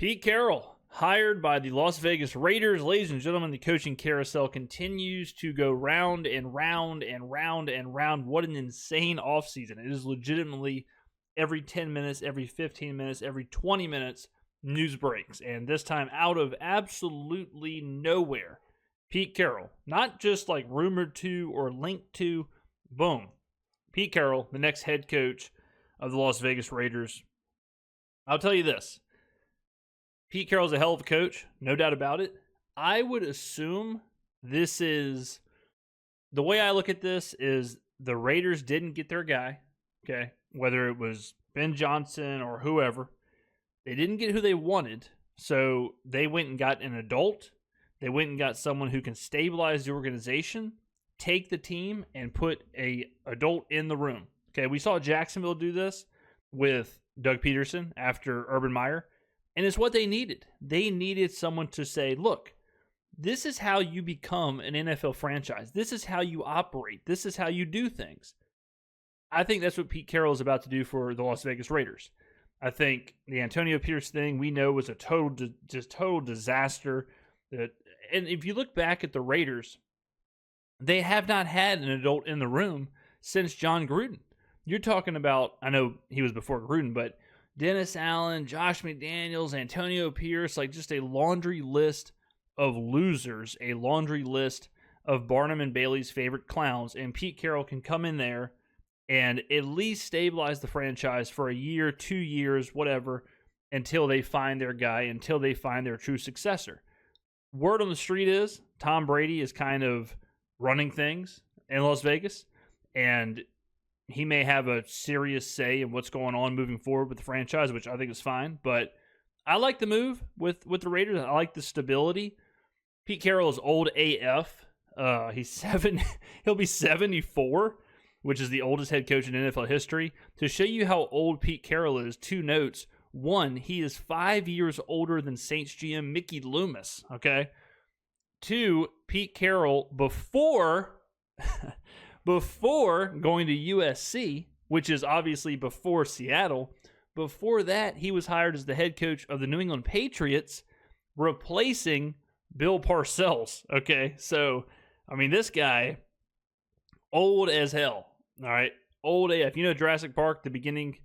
Pete Carroll, hired by the Las Vegas Raiders. Ladies and gentlemen, the coaching carousel continues to go round and round and round and round. What an insane offseason. It is legitimately every 10 minutes, every 15 minutes, every 20 minutes, news breaks. And this time out of absolutely nowhere, Pete Carroll, not just like rumored to or linked to, boom. Pete Carroll, the next head coach of the Las Vegas Raiders. I'll tell you this. Pete Carroll's a hell of a coach, no doubt about it. I would assume this is, the way I look at this is the Raiders didn't get their guy, okay? Whether it was Ben Johnson or whoever. They didn't get who they wanted, so they went and got an adult. They went and got someone who can stabilize the organization, take the team, and put a adult in the room. Okay, we saw Jacksonville do this with Doug Peterson after Urban Meyer. And it's what they needed. They needed someone to say, look, this is how you become an NFL franchise. This is how you operate. This is how you do things. I think that's what Pete Carroll is about to do for the Las Vegas Raiders. I think the Antonio Pierce thing we know was a total disaster. And if you look back at the Raiders, they have not had an adult in the room since John Gruden. You're talking about, I know he was before Gruden, but Dennis Allen, Josh McDaniels, Antonio Pierce, like just a laundry list of losers, a laundry list of Barnum and Bailey's favorite clowns, and Pete Carroll can come in there and at least stabilize the franchise for a year, 2 years, whatever, until they find their guy, until they find their true successor. Word on the street is Tom Brady is kind of running things in Las Vegas, and he may have a serious say in what's going on moving forward with the franchise, which I think is fine. But I like the move with the Raiders. I like the stability. Pete Carroll is old AF. He'll be 74, which is the oldest head coach in NFL history. To show you how old Pete Carroll is, 2 notes. 1, he is 5 years older than Saints GM Mickey Loomis. Okay. 2, Pete Carroll before going to USC, which is obviously before Seattle, before that, he was hired as the head coach of the New England Patriots, replacing Bill Parcells. Okay, so, I mean, this guy, old as hell, all right? Old AF. You know Jurassic Park, the beginning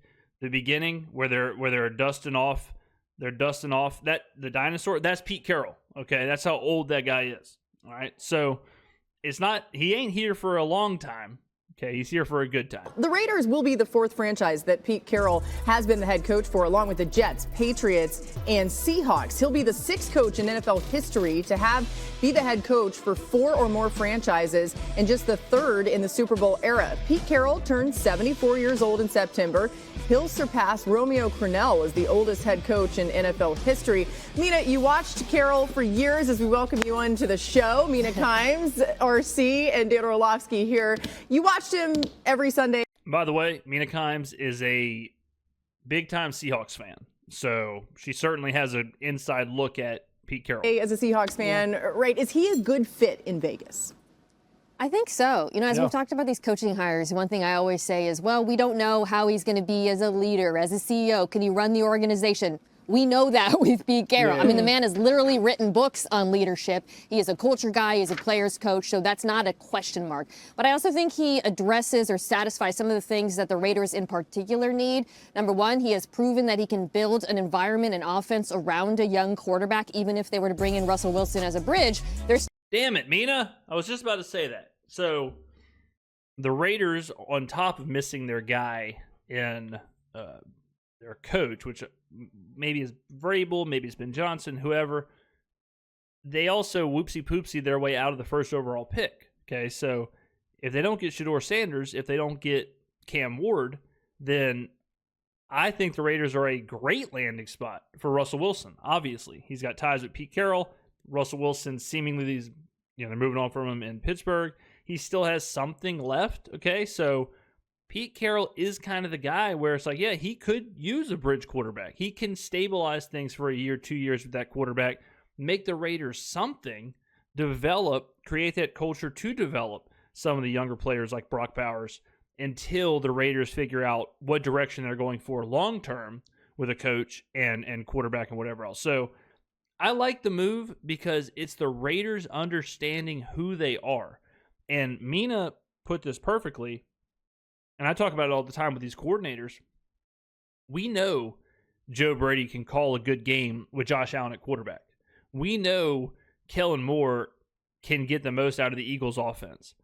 where they're dusting off that the dinosaur? That's Pete Carroll, okay? That's how old that guy is, all right? So, he ain't here for a long time. Okay, he's here for a good time. The Raiders will be the 4th franchise that Pete Carroll has been the head coach for, along with the Jets, Patriots, and Seahawks. He'll be the 6th coach in NFL history to be the head coach for 4 or more franchises, and just the 3rd in the Super Bowl era. Pete Carroll turned 74 years old in September. He'll surpass Romeo Crennel as the oldest head coach in NFL history. Mina, you watched Carroll for years as we welcome you onto the show. Mina Kimes, RC, and Dan Orlovsky here. You watched him every Sunday. By the way, Mina Kimes is a big-time Seahawks fan, so she certainly has an inside look at Pete Carroll. As a Seahawks fan, right, is he a good fit in Vegas? I think so. You know, as we've talked about these coaching hires, one thing I always say is, well, we don't know how he's going to be as a leader, as a CEO. Can he run the organization? We know that with Pete Carroll. Yeah. I mean, the man has literally written books on leadership. He is a culture guy. He's a player's coach, so that's not a question mark. But I also think he addresses or satisfies some of the things that the Raiders in particular need. Number one, he has proven that he can build an environment and offense around a young quarterback, even if they were to bring in Russell Wilson as a bridge. Damn it, Mina. I was just about to say that. So the Raiders, on top of missing their guy in their coach, which maybe is Vrabel, maybe it's Ben Johnson, whoever, they also whoopsie-poopsie their way out of the 1st overall pick. Okay, so if they don't get Shedeur Sanders, if they don't get Cam Ward, then I think the Raiders are a great landing spot for Russell Wilson. Obviously, he's got ties with Pete Carroll. Russell Wilson seemingly they're moving on from him in Pittsburgh. He still has something left. Okay, so Pete Carroll is kind of the guy where it's like, yeah, he could use a bridge quarterback. He can stabilize things for a year, 2 years with that quarterback, make the Raiders something, develop, create that culture to develop some of the younger players like Brock Bowers until the Raiders figure out what direction they're going for long-term with a coach and quarterback and whatever else. So I like the move because it's the Raiders understanding who they are. And Mina put this perfectly, and I talk about it all the time with these coordinators. We know Joe Brady can call a good game with Josh Allen at quarterback. We know Kellen Moore can get the most out of the Eagles offense.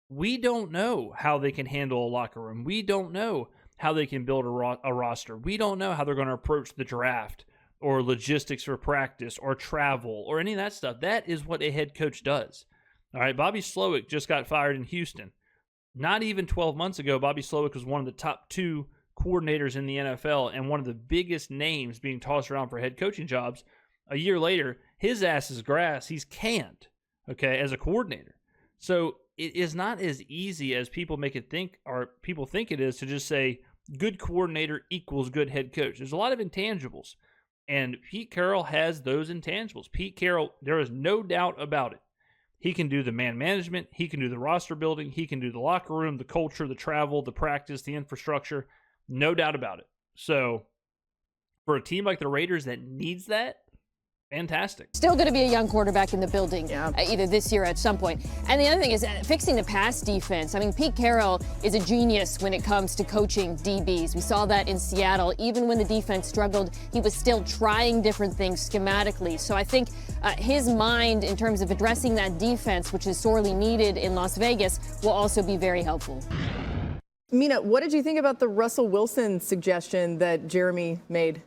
We don't know how they can handle a locker room. We don't know how they can build a roster. We don't know how they're going to approach the draft or logistics for practice or travel or any of that stuff. That is what a head coach does. All right, Bobby Slowick just got fired in Houston. Not even 12 months ago, Bobby Slowick was one of the top 2 coordinators in the NFL and one of the biggest names being tossed around for head coaching jobs. A year later, his ass is grass. He's canned, okay, as a coordinator. So it is not as easy as people make it think, or people think it is, to just say good coordinator equals good head coach. There's a lot of intangibles, and Pete Carroll has those intangibles. Pete Carroll, there is no doubt about it. He can do the man management. He can do the roster building. He can do the locker room, the culture, the travel, the practice, the infrastructure. No doubt about it. So for a team like the Raiders that needs that, fantastic. Still going to be a young quarterback in the building, either this year or at some point. And the other thing is fixing the pass defense. I mean, Pete Carroll is a genius when it comes to coaching DBs. We saw that in Seattle. Even when the defense struggled, he was still trying different things schematically. So I think his mind in terms of addressing that defense, which is sorely needed in Las Vegas, will also be very helpful. Mina, what did you think about the Russell Wilson suggestion that Jeremy made?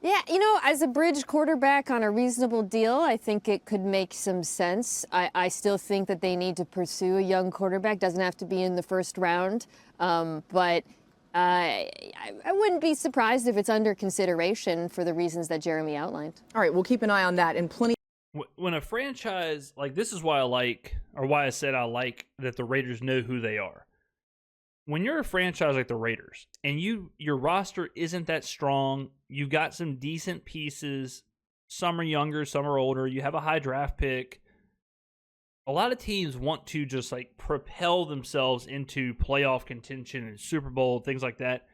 Yeah, you know, as a bridge quarterback on a reasonable deal, I think it could make some sense. I still think that they need to pursue a young quarterback. Doesn't have to be in the first round, but I wouldn't be surprised if it's under consideration for the reasons that Jeremy outlined. All right, we'll keep an eye on that. And plenty. When a franchise, like, this is why I like, or why I said I like that the Raiders know who they are. When you're a franchise like the Raiders and your roster isn't that strong, you got some decent pieces, some are younger, some are older, you have a high draft pick, a lot of teams want to just like propel themselves into playoff contention and Super Bowl, things like that.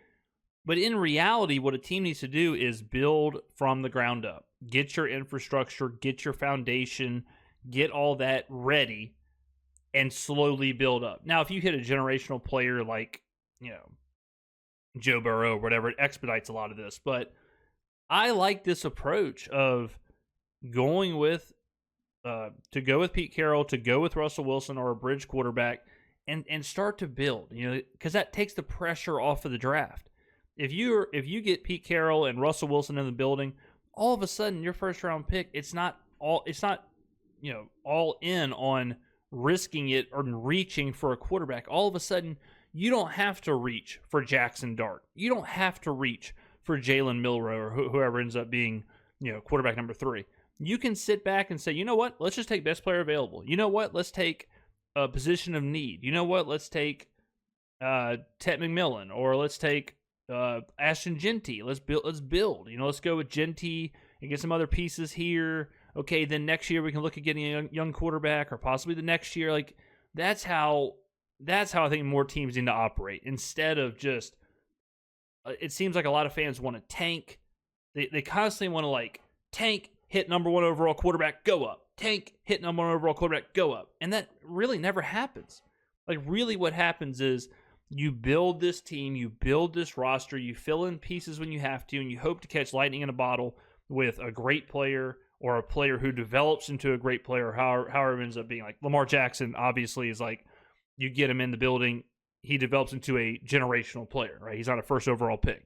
But in reality, what a team needs to do is build from the ground up. Get your infrastructure, get your foundation, get all that ready, and slowly build up. Now, if you hit a generational player like, you know, Joe Burrow or whatever, it expedites a lot of this. But I like this approach of going with, to go with Pete Carroll, to go with Russell Wilson or a bridge quarterback, and start to build, you know, because that takes the pressure off of the draft. If you get Pete Carroll and Russell Wilson in the building, all of a sudden your first round pick, it's not all in on risking it or reaching for a quarterback. All of a sudden, you don't have to reach for Jackson Dart. You don't have to reach for Jalen Milroe or whoever ends up being, you know, quarterback number 3. You can sit back and say, you know what? Let's just take best player available. You know what? Let's take a position of need. You know what? Let's take Ted McMillan, or let's take Ashton Genty. Let's build. You know, let's go with Genty and get some other pieces here. Okay, then next year we can look at getting a young quarterback, or possibly the next year. Like, that's how I think more teams need to operate, instead of just, it seems like a lot of fans want to tank. They constantly want to, like, tank, hit number 1 overall quarterback, go up. Tank, hit number 1 overall quarterback, go up. And that really never happens. Like, really what happens is you build this team, you build this roster, you fill in pieces when you have to, and you hope to catch lightning in a bottle with a great player, or a player who develops into a great player, however it ends up being. Like Lamar Jackson, obviously, is like, you get him in the building, he develops into a generational player, right? He's not a first overall pick.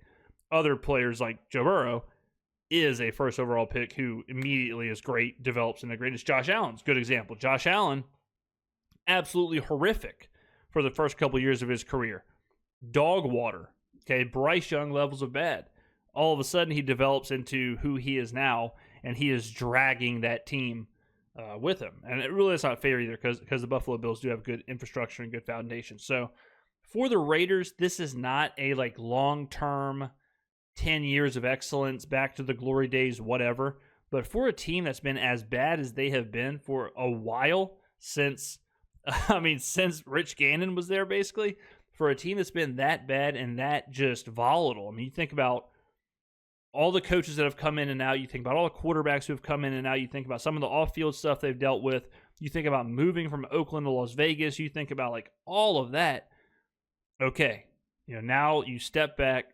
Other players like Joe Burrow is a first overall pick who immediately is great, develops into greatness. Josh Allen's a good example. Josh Allen, absolutely horrific for the first couple years of his career. Dog water, okay? Bryce Young levels of bad. All of a sudden, he develops into who he is now, and he is dragging that team with him. And it really is not fair either, because the Buffalo Bills do have good infrastructure and good foundation. So for the Raiders, this is not a like long-term 10 years of excellence, back to the glory days, whatever. But for a team that's been as bad as they have been for a while, since Rich Gannon was there, basically, for a team that's been that bad and that just volatile. I mean, you think about all the coaches that have come in and out. You think about all the quarterbacks who have come in and out. You think about some of the off-field stuff they've dealt with. You think about moving from Oakland to Las Vegas. You think about like all of that. Okay, now you step back,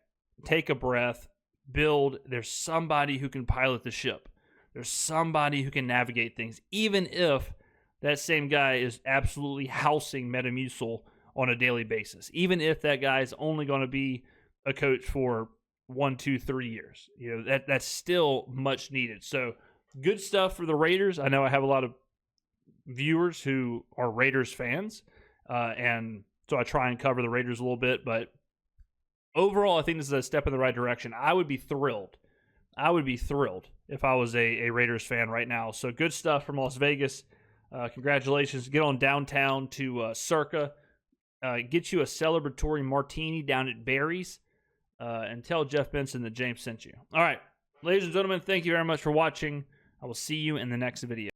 take a breath, build. There's somebody who can pilot the ship. There's somebody who can navigate things, even if that same guy is absolutely housing Metamucil on a daily basis. Even if that guy is only going to be a coach for 1, 2, 3 years, that's still much needed. So good stuff for the Raiders. I know I have a lot of viewers who are Raiders fans, and so I try and cover the Raiders a little bit. But overall, I think this is a step in the right direction. I would be thrilled. If I was a Raiders fan right now. So good stuff from Las Vegas. Congratulations. Get on downtown to Circa. Get you a celebratory martini down at Barry's. And tell Jeff Benson that James sent you. All right, ladies and gentlemen, thank you very much for watching. I will see you in the next video.